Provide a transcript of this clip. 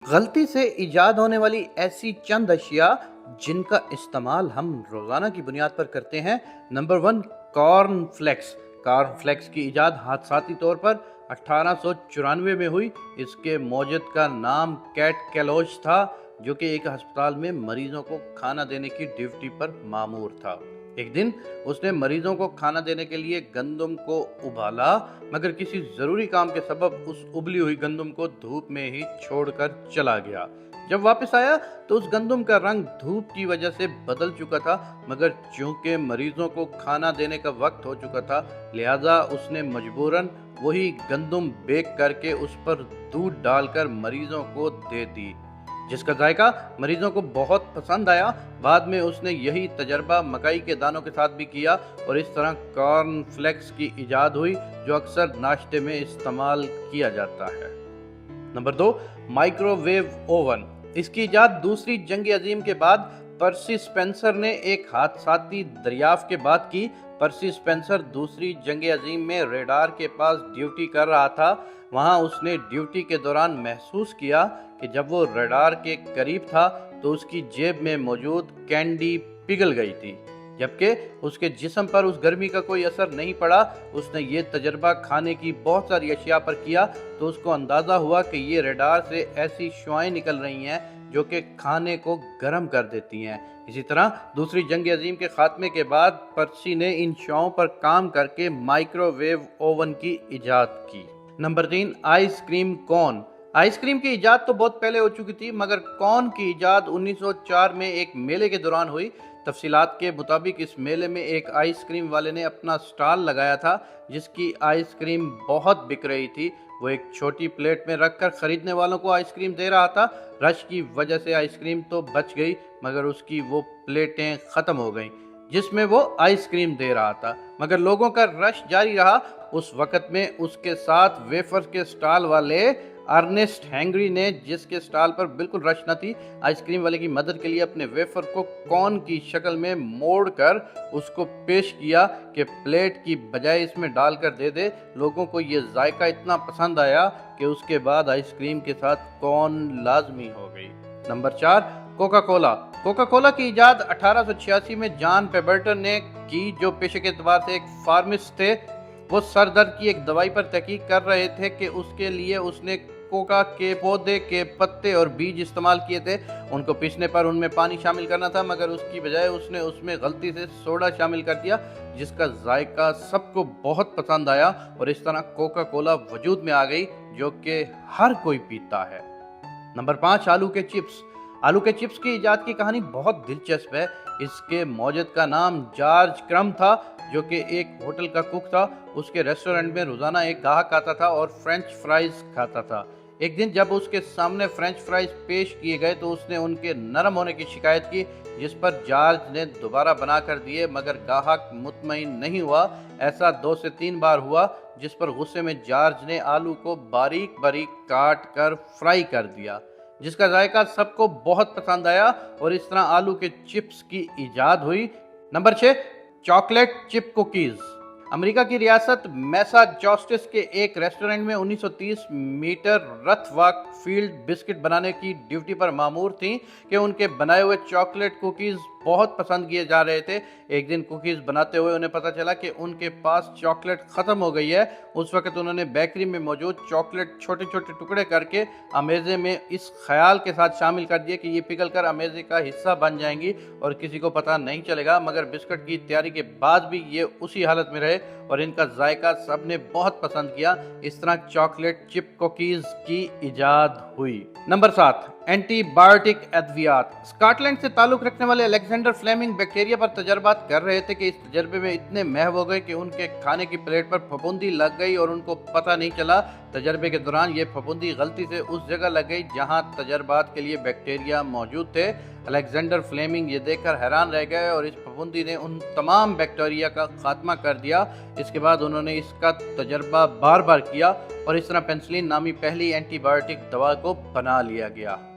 غلطی سے ایجاد ہونے والی ایسی چند اشیاء جن کا استعمال ہم روزانہ کی بنیاد پر کرتے ہیں۔ نمبر 1، کارن فلیکس۔ کارن فلیکس کی ایجاد حادثاتی طور پر 1894 میں ہوئی۔ اس کے موجد کا نام کیٹ کیلوش تھا، جو کہ ایک ہسپتال میں مریضوں کو کھانا دینے کی ڈیوٹی پر مامور تھا۔ ایک دن اس نے مریضوں کو کھانا دینے کے لیے گندم کو ابالا، مگر کسی ضروری کام کے سبب اس ابلی ہوئی گندم کو دھوپ میں ہی چھوڑ کر چلا گیا۔ جب واپس آیا تو اس گندم کا رنگ دھوپ کی وجہ سے بدل چکا تھا، مگر چونکہ مریضوں کو کھانا دینے کا وقت ہو چکا تھا، لہذا اس نے مجبوراً وہی گندم بیک کر کے اس پر دودھ ڈال کر مریضوں کو دے دی، جس کا ذائقہ مریضوں کو بہت پسند آیا۔ بعد میں اس نے یہی تجربہ مکئی کے دانوں کے ساتھ بھی کیا اور اس طرح کارن فلیکس کی ایجاد ہوئی، جو اکثر ناشتے میں استعمال کیا جاتا ہے۔ Number 2، microwave oven. اس کی ایجاد دوسری جنگ عظیم کے بعد پرسی اسپینسر نے ایک حادثاتی دریافت کے بعد کی۔ پرسی اسپینسر دوسری جنگ عظیم میں ریڈار کے پاس ڈیوٹی کر رہا تھا۔ وہاں اس نے ڈیوٹی کے دوران محسوس کیا کہ جب وہ ریڈار کے قریب تھا تو اس کی جیب میں موجود کینڈی پگھل گئی تھی، جبکہ اس کے جسم پر اس گرمی کا کوئی اثر نہیں پڑا۔ اس نے یہ تجربہ کھانے کی بہت ساری اشیاء پر کیا تو اس کو اندازہ ہوا کہ یہ ریڈار سے ایسی شعاعیں نکل رہی ہیں جو کہ کھانے کو گرم کر دیتی ہیں۔ اسی طرح دوسری جنگ عظیم کے خاتمے کے بعد پرسی نے ان شعاعوں پر کام کر کے مائکرو ویو اوون کی ایجاد کی۔ نمبر 3، آئس کریم کون۔ آئس کریم کی ایجاد تو بہت پہلے ہو چکی تھی، مگر کون کی ایجاد 1904 میں ایک میلے کے دوران ہوئی۔ تفصیلات کے مطابق اس میلے میں ایک آئس کریم والے نے اپنا سٹال لگایا تھا، جس کی آئس کریم بہت بک رہی تھی۔ وہ ایک چھوٹی پلیٹ میں رکھ کر خریدنے والوں کو آئس کریم دے رہا تھا۔ رش کی وجہ سے آئس کریم تو بچ گئی، مگر اس کی وہ پلیٹیں ختم ہو گئیں جس میں وہ آئس کریم دے رہا تھا، مگر لوگوں کا رش جاری رہا۔ اس وقت میں اس کے ساتھ ویفر کے سٹال والے ارنسٹ ہینگری نے، جس کے سٹال پر بالکل رش نہ تھی، آئس کریم والے کی مدد کے لیے اپنے ویفر کو کون کی شکل میں موڑ کر اس کو پیش کیا کہ پلیٹ کی بجائے اس میں ڈال کر دے دے۔ لوگوں کو یہ ذائقہ اتنا پسند آیا کہ اس کے بعد آئس کریم کے ساتھ کون لازمی ہو گئی۔ Number 4، Coca Cola. Coca Cola کی ایجاد 1886 میں جان پیبرٹن نے کی، جو پیشے کے اعتبار سے ایک فارماسسٹ تھے۔ وہ سر درد کی ایک دوائی پر تحقیق کر رہے تھے کہ اس کے لیے اس نے کوکا کے پودے کے پتے اور بیج استعمال کیے تھے۔ ان کو پیسنے پر ان میں پانی شامل کرنا تھا، مگر اس کی بجائے اس نے اس میں غلطی سے سوڈا شامل کر دیا، جس کا ذائقہ سب کو بہت پسند آیا اور اس طرح کوکا کولا وجود میں آ گئی، جو کہ ہر کوئی پیتا ہے۔ نمبر 5، آلو کے چپس۔ آلو کے چپس کی ایجاد کی کہانی بہت دلچسپ ہے۔ اس کے موجد کا نام جارج کرم تھا، جو کہ ایک ہوٹل کا کک تھا۔ اس کے ریسٹورنٹ میں روزانہ ایک گاہک آتا تھا اور فرینچ فرائز کھاتا تھا۔ ایک دن جب اس کے سامنے فرینچ فرائز پیش کیے گئے تو اس نے ان کے نرم ہونے کی شکایت کی، جس پر جارج نے دوبارہ بنا کر دیے، مگر گاہک مطمئن نہیں ہوا۔ ایسا 2 سے 3 بار ہوا، جس پر غصے میں جارج نے آلو کو باریک باریک کاٹ کر فرائی کر دیا، جس کا ذائقہ سب کو بہت پسند آیا اور اس طرح آلو کے چپس کی ایجاد ہوئی۔ نمبر 6، چاکلیٹ چپ کوکیز۔ امریکہ کی ریاست میساچوسٹس کے ایک ریسٹورنٹ میں 1930 میٹر رتھ واک فیلڈ بسکٹ بنانے کی ڈیوٹی پر مامور تھیں کہ ان کے بنائے ہوئے چاکلیٹ کوکیز بہت پسند کیے جا رہے تھے۔ ایک دن کوکیز بناتے ہوئے انہیں پتہ چلا کہ ان کے پاس چاکلیٹ ختم ہو گئی ہے۔ اس وقت انہوں نے بیکری میں موجود چاکلیٹ چھوٹے چھوٹے ٹکڑے کر کے امیزے میں اس خیال کے ساتھ شامل کر دیے کہ یہ پگھل کر امیزے کا حصہ بن جائیں گی اور کسی کو پتہ نہیں چلے گا، مگر بسکٹ کی تیاری کے بعد بھی یہ اسی حالت میں رہے اور ان کا ذائقہ سب نے بہت پسند کیا۔ اس طرح چاکلیٹ چپ کوکیز کی ایجاد ہوئی۔ نمبر 7، اینٹی بائیوٹک ادویات۔ اسکاٹ لینڈ سے تعلق رکھنے والے الیگزینڈر فلیمنگ بیکٹیریا پر تجربات کر رہے تھے کہ اس تجربے میں اتنے محو ہو گئے کہ ان کے کھانے کی پلیٹ پر پھپھوندی لگ گئی اور ان کو پتہ نہیں چلا۔ تجربے کے دوران یہ پھپھوندی غلطی سے اس جگہ لگ گئی جہاں تجربات کے لیے بیکٹیریا موجود تھے۔ الیگزینڈر فلیمنگ یہ دیکھ کر حیران رہ گئے اور اس پھپھوندی نے ان تمام بیکٹیریا کا خاتمہ کر دیا۔ اس کے بعد انہوں نے اس کا تجربہ بار بار کیا اور اس طرح پینسلین نامی پہلی اینٹی بائیوٹک دوا کو بنا لیا گیا۔